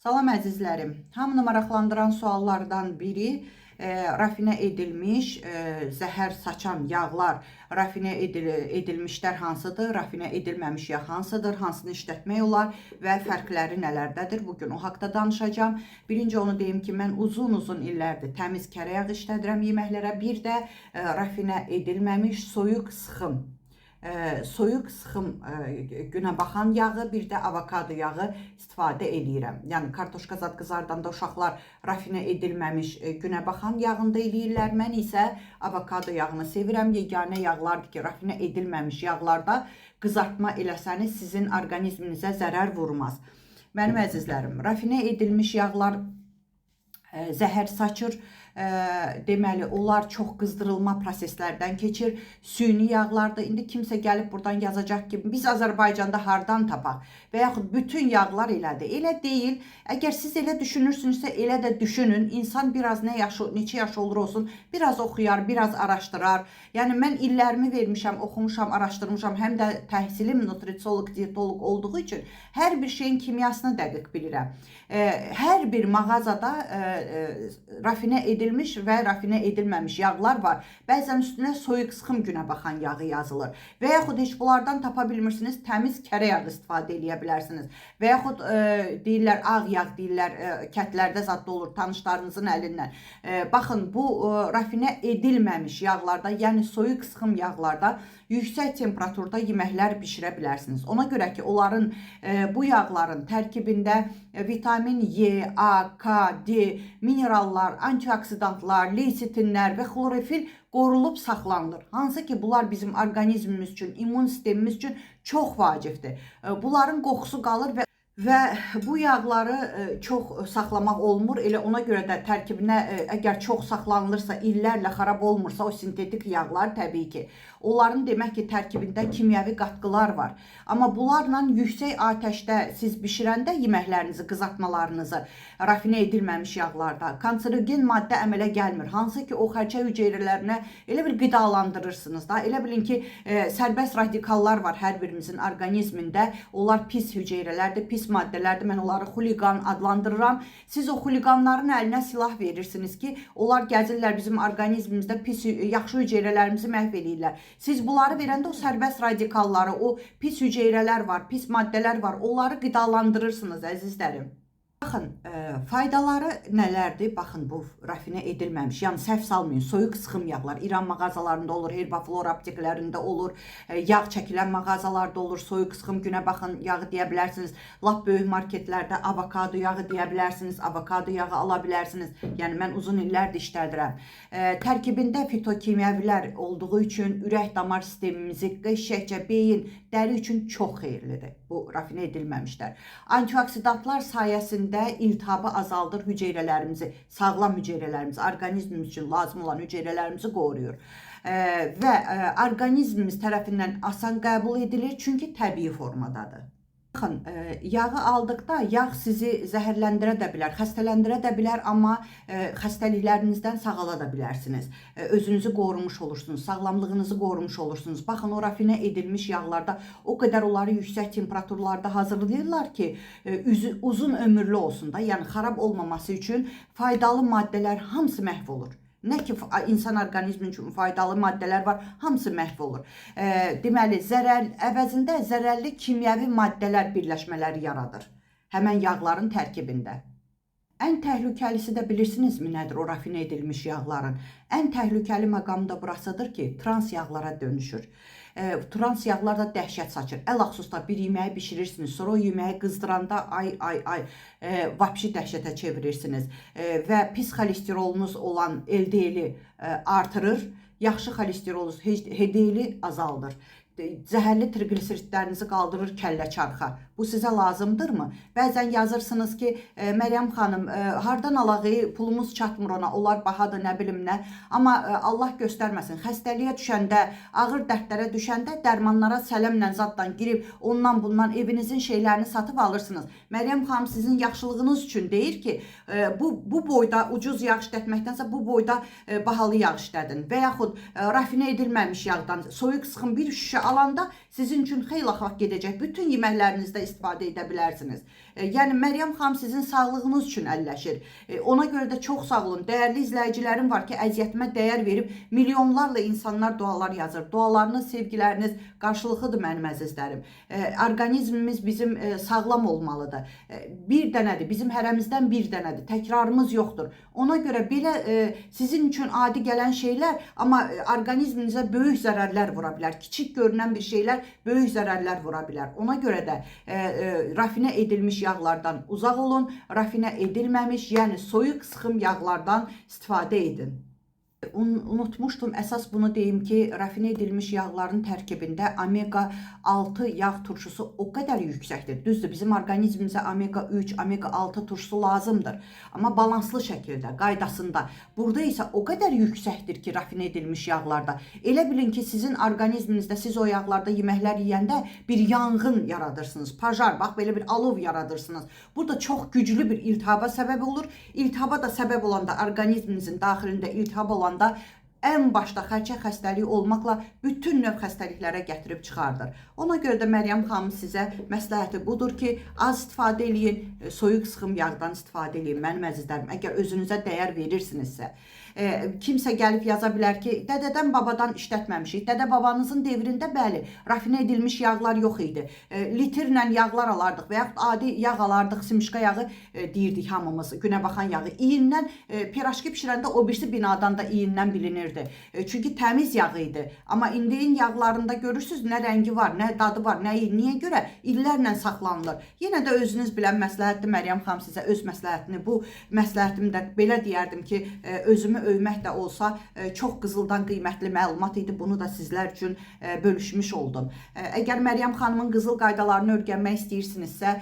Salam əzizlərim. Hamını maraqlandıran suallardan biri rafinə edilmiş, zəhər saçan yağlar, rafinə edilmişlər hansıdır, rafinə edilməmiş yağ hansıdır, hansını işlətmək olar və fərqləri nələrdədir? Bugün o haqda danışacağım. Birinci onu deyim ki, mən uzun illərdir təmiz kərə yağı işlədirəm yeməklərə. Bir də rafinə edilməmiş soyuq sıxım. Soyuq sıxım günə baxan yağı, bir də avokado yağı istifadə edirəm. Yəni kartoşka zad qızardanda uşaqlar rafinə edilməmiş günə baxan yağında eləyirlər. Mən isə avokado yağını sevirəm. Yeganə yağlardır ki, rafinə edilməmiş yağlarda qızartma eləsəniz sizin orqanizminizə zərər vurmaz. Mənim əzizlərim, rafinə edilmiş yağlar zəhər saçır. Deməli, onlar çox qızdırılma proseslərdən keçir. Süni yağlarda indi kimsə gəlib buradan yazacaq ki, biz Azərbaycanda hardan tapaq? Və yaxud bütün yağlar elədir. Elə deyil. Əgər siz elə düşünürsünüzsə, elə də düşünün. İnsan biraz neçə yaş olur olsun, biraz oxuyar, biraz araşdırar. Yəni mən illərimi vermişəm, oxumuşam, araşdırmışam. Həm də təhsilim nutrisiolog, diyetolog olduğu üçün hər bir şeyin kimyasını dəqiq bilirəm. Hər bir mağazada rafinə edilmiş və rafinə edilməmiş yağlar var. Bəzən üstünə soyuq sıxım günə baxan yağı yazılır. Və yaxud heç bunlardan tapa bilmirsiniz, təmiz kərə yağı istifadə edə bilərsiniz. Və yaxud deyirlər, ağ yağ deyirlər, kətlərdə zadda olur, tanışlarınızın əlindən. Baxın, bu rafinə edilməmiş yağlarda, yəni soyuq sıxım yağlarda yüksək temperaturda yeməklər bişirə bilərsiniz. Ona görə ki, onların, bu yağların tərkibində vitamin E, A, K, D, minerallar, antioksidantlar, leysitinlər və xlorofil qorulub saxlanılır. Hansı ki, bunlar bizim orqanizmimiz üçün, immun sistemimiz üçün çox vacibdir. Bunların qoxusu qalır və bu yağları çox saxlamaq olmur. Elə ona görə də tərkibinə əgər çox saxlanılırsa, illərlə xarab olmursa, o sintetik yağlar təbii ki, onların demək ki, tərkibində kimyəvi qatqılar var. Amma bunlarla yüksək atəşdə siz bişirəndə yeməklərinizi, qızartmalarınızı rafinə edilməmiş yağlarda kanserogen maddə əmələ gəlmir. Hansı ki, o xərçə hüceyrələrinə elə bir qidalandırırsınız da. Elə bilin ki, sərbəst radikallar var hər birimizin orqanizmində. Onlar pis hüceyrələrdir, pis maddələrdir. Mən onları xuliqan adlandırıram. Siz o xuliqanların əlinə silah verirsiniz ki, onlar gəzirlər bizim orqanizmimizdə pis, yaxşı hüceyrələrimizi məhv edirlər. Siz bunları verəndə o sərbəst radikalları, o pis hüceyrələr var, pis maddələr var, onları qidalandırırsınız əzizlərim. Baxın, faydaları nələrdir? Baxın, bu rafinə edilməmiş, yəni səhv salmayın, soyuq sıxım yağlar İran mağazalarında olur, Herbaflora apteklərində olur, yağ çəkilən mağazalarda olur, soyuq sıxım günə baxın yağı deyə bilərsiniz. Lap böyük marketlərdə avokado yağı deyə bilərsiniz, avokado yağı ala bilərsiniz. Yəni mən uzun illərdir işlədirəm. Tərkibində fitokimyəvilər olduğu üçün ürək damar sistemimizi, qəşəkcə beyin, dəri üçün çox xeyirlidir bu rafinə edilməmişlər. Antioksidantlar sayəsində iltihabı azaldır, hüceyrələrimizi, sağlam hüceyrələrimizi, orqanizmimiz üçün lazım olan hüceyrələrimizi qoruyur. Və orqanizmimiz tərəfindən asan qəbul edilir, çünki təbii formadadır. Baxın, yağı aldıqda yağ sizi zəhərləndirə də bilər, xəstələndirə də bilər, amma xəstəliklərinizdən sağala da bilərsiniz. Özünüzü qorumuş olursunuz, sağlamlığınızı qorumuş olursunuz. Baxın, o rafinə edilmiş yağlarda o qədər onları yüksək temperaturlarda hazırlayırlar ki, uzun ömürlü olsun da, yəni xarab olmaması üçün faydalı maddələr hamısı məhv olur. Nə ki, insan orqanizmi üçün faydalı maddələr var, hamısı məhv olur. Deməli, əvəzində zərərli kimyəvi maddələr birləşmələri yaradır həmən yağların tərkibində. Ən təhlükəlisi də bilirsinizmi nədir o rafinə edilmiş yağların? Ən təhlükəli məqam da burasıdır ki, trans yağlara dönüşür. Trans yağlar da dəhşət saçır. Ələxsusda bir yeməyi bişirirsiniz, sonra o yeməyi qızdıranda vapşi dəhşətə çevirirsiniz və pis xolesterolunuz olan LDL-i artırır, yaxşı xolesterolunuz HDL-i azaldır. Zəhərli triqliseritlərinizi qaldırır kəllə çarxa. Bu sizə lazımdırmı? Bəzən yazırsınız ki, Məryəm xanım, hardan alağı, pulumuz çatmır ona, onlar bahadır, nə bilim nə. Amma Allah göstərməsin, xəstəliyə düşəndə, ağır dərdlərə düşəndə dərmanlara sələmlə zaddan girib, ondan bundan evinizin şeylərini satıb alırsınız. Məryəm xanım sizin yaxşılığınız üçün deyir ki, bu boyda ucuz yağ işlətməkdənsə bu boyda bahalı yağ işlədin. Və yaxud rafinə edilməmiş yağdan soyuq sıxım bir şüşə alanda sizin üçün xeyli vaxt gedəcək. Bütün yeməklərinizdə istifadə edə bilərsiniz. Yəni Məryəm xanım sizin sağlığınız üçün əlləşir. Ona görə də çox sağ olun. Dəyərli izləyicilərim var ki, əziyyətimə dəyər verib milyonlarla insanlar dualar yazır. Dualarınız, sevgiləriniz qarşılıqlıdır mənim əzizlərim. Orqanizmimiz bizim sağlam olmalıdır. Bir dənədir, bizim hərəmizdən bir dənədir. Təkrarımız yoxdur. Ona görə belə sizin üçün adi gələn şeylər, amma orqanizminizə böyük zərərlər vura bilər. Kiçik görünən bir şeylər böyük zərərlər vura bilər. Ona görə də rafinə edilmiş yağlardan uzaq olun. Rafinə edilməmiş, yəni soyuq sıxım yağlardan istifadə edin. Unutmuşdum, əsas bunu deyim ki, rafinə edilmiş yağların tərkibində omega 6 yağ turşusu o qədər yüksəkdir. Düzdür, bizim orqanizmimizə omega 3, omega 6 turşusu lazımdır. Amma balanslı şəkildə, qaydasında. Burada isə o qədər yüksəkdir ki, rafinə edilmiş yağlarda. Elə bilin ki, sizin orqanizminizdə siz o yağlarda yeməklər yeyəndə bir yanğın yaradırsınız. Pajar, bax belə bir alov yaradırsınız. Burada çox güclü bir iltihaba səbəb olur. İltihaba da səbəb olanda, orqanizminizin daxilində iltihab olan da ən başda xərçəng xəstəliyi olmaqla bütün növ xəstəliklərə gətirib çıxardır. Ona görə də Məryəm xanım sizə məsləhəti budur ki, az istifadə eləyin, soyuq sıxım yağdan istifadə eləyin mənim əzizlərim. Əgər özünüzə dəyər verirsinizsə. Kimsə gəlib yaza bilər ki, dədədən babadan işlətməmişik. Dədə babanızın devrində bəli, rafinə edilmiş yağlar yox idi. Litrlə yağlar alardıq və yaxud adi yağ alardıq, simişka yağı deyirdik hamımız, günə baxan yağı. İyindən piraşki pişirəndə o birisi binadan da iyindən bilinirdi. Çünki təmiz yağ idi. Amma indinin yağlarında görürsünüz nə rəngi var, nə dadı var, nə iyi. Niyə görə? İllərlə saxlanılır. Yenə də özünüz bilən məsləhətdir Məryəm xanım sizə öz məsləhətini. Bu məsləhətimi də belə deyərdim ki, özümü öymək də olsa çox qızıldan qiymətli məlumat idi. Bunu da sizlər üçün bölüşmüş oldum. Əgər Məryəm xanımın qızıl qaydalarını öyrənmək istəyirsinizsə,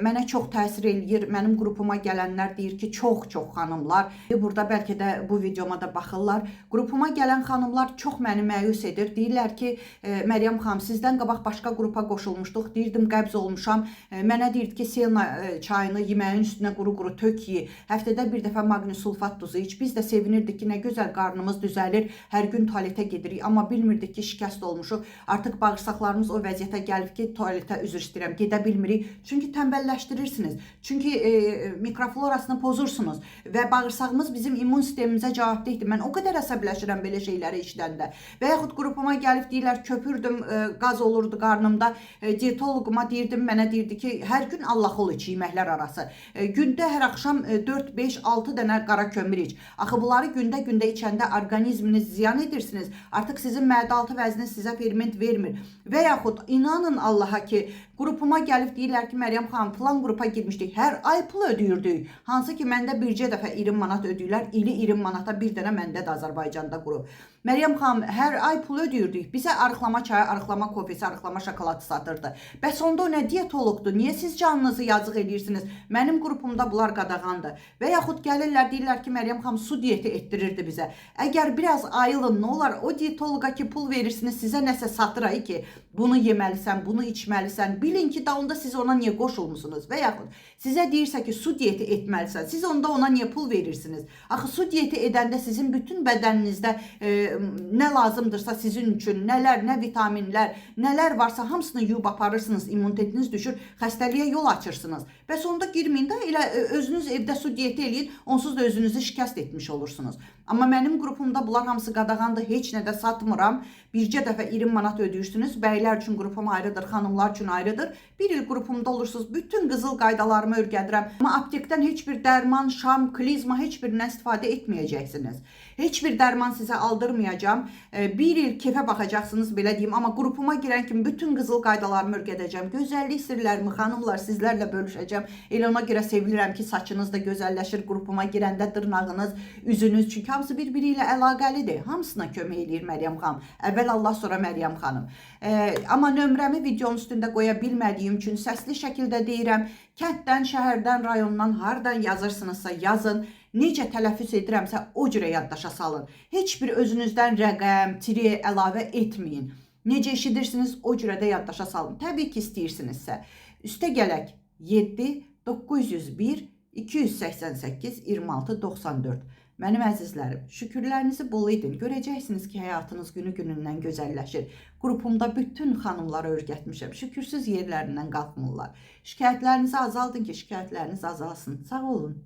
mənə çox təsir eləyir. Mənim qrupuma gələnlər deyir ki, çox xanımlar. Burada bəlkə də bu videoma da baxırlar. Qrupuma gələn xanımlar çox məni məyus edir. Deyirlər ki, Məryəm xanım, sizdən qabaq başqa qrupa qoşulmuşduq. Deyirdim, qəbz olmuşam. Mənə deyirdi ki, Selna çayını yeməyin üstünə quru tök ye. Həftədə bir dəfə maqni sulfat duzu iç. Biz də sevinirdik ki, nə gözəl qarnımız düzəlir. Hər gün tualetə gedirik. Amma bilmirdik ki, şikəst olmuşuq. Artıq bağırsaqlarımız o vəziyyətə gəlib ki, tualetə üzr istəyirəm, gedə bilmirik. Çünki tənbəlləşdirirsiniz. Çünki mikroflorasını pozursunuz. Və bağırsağımız bizim immun sistemimizə cavabdehdir. Mən o qədər əsəbləşirəm belə şeyləri işləndə. Və yaxud qrupuma gəlib deyirlər, köpürdüm, qaz olurdu qarnımda. Dietologuma deyirdim, mənə deyirdi ki, hər gün allaxol iç yeməklər arası. Gündə hər axşam 4, 5, 6 dənə qara kömür iç. Axı bunları gündə içəndə orqanizminiz ziyan edirsiniz. Artıq sizin mədə-altı vəzniniz sizə ferment vermir. Və yaxud inanın Allaha ki, qrupuma gəlib deyirlər ki, Məryəm xanım, plan qrupa girmişdik. Hər ay pul ödəyirdik. Hansı ki, məndə bircə dəfə 20 manat ödəyirlər. İli 20 manata bir dənə məndə də Azərbaycanda qrup. Məryəm xanım, hər ay pul ödəyirdik. Bizə arıqlama çayı, arıqlama kofesi, arıqlama şokoladı satırdı. Bəs onda o nə diyetologdur? Niyə siz canınızı yazıq edirsiniz? Mənim qrupumda bunlar qadağandır. Və yaxud gəlirlər, deyirlər ki, Məryəm xanım su diyeti etdirirdi bizə. Əgər biraz ayılın, nə olar? O diyetoloqa ki, pul verirsiniz, sizə nəsə satır ay ki, bunu yeməlisən, bunu içməlisən. Bilin ki, da onda siz ona niyə qoşulmusunuz? Və yaxud sizə deyirsə ki, su diyeti etməlisən, siz onda ona niyə pul verirsiniz? Axı su diyeti edəndə sizin bütün bədəninizdə nə lazımdırsa sizin üçün, nələr, nə vitaminlər, nələr varsa hamısını yuyub aparırsınız, immunitetiniz düşür, xəstəliyə yol açırsınız. Bəs onda girməyin də, elə özünüz evdə su diyeti eləyin, onsuz da özünüzü şikəst etmiş olursunuz. Amma mənim qrupumda bunlar hamısı qadağandır, heç nə də satmıram. Bircə dəfə 20 manat ödəyirsiniz, bəylər üçün qrupum ayrıdır, xanımlar üçün ayrıdır. Bir il qrupumda olursunuz, bütün qızıl qaydalarımı öyrədirəm. Amma aptekdən heç bir dərman, şam, klizma heç birindən istifadə etməyəcəksiniz. Heç bir dərman sizə aldırmayacağım. Bir il kefə baxacaqsınız, belə deyim. Amma qrupuma girən kimi bütün qızıl qaydalarımı öyrədəcəm. Gözəllik sirlərimi, xanımlar, sizlərlə bölüşəcəm. Elə ona görə sevilirəm ki, saçınız da gözəlləşir. Qrupuma girəndə dırnağınız, üzünüz, çünki hamısı bir-biri ilə əlaqəlidir. Hamısına kömək eləyir Məryəm xanım. Əvvəl Allah, sonra Məryəm xanım. Amma nömrəmi videonun üstündə qoya bilmədiyim üçün səsli şəkildə deyirəm. Kənddən, şəhərdən, rayondan, hardan yazırsınızsa yazın. Necə tələffüz edirəmsə o cürə yaddaşa salın. Heç bir özünüzdən rəqəm, tiri əlavə etməyin. Necə eşidirsiniz o cürə də yaddaşa salın. Təbii ki, istəyirsinizsə. Üstə gələk 7 901 288 26 94. Mənim əzizlərim, şükürlərinizi bol edin. Görəcəksiniz ki, həyatınız günü-günündən gözəlləşir. Qrupumda bütün xanımlara öyrətmişəm. Şükürsüz yerlərindən qalxmırlar. Şikayətlərinizi azaldın ki, şikayətləriniz azalsın. Sağ olun.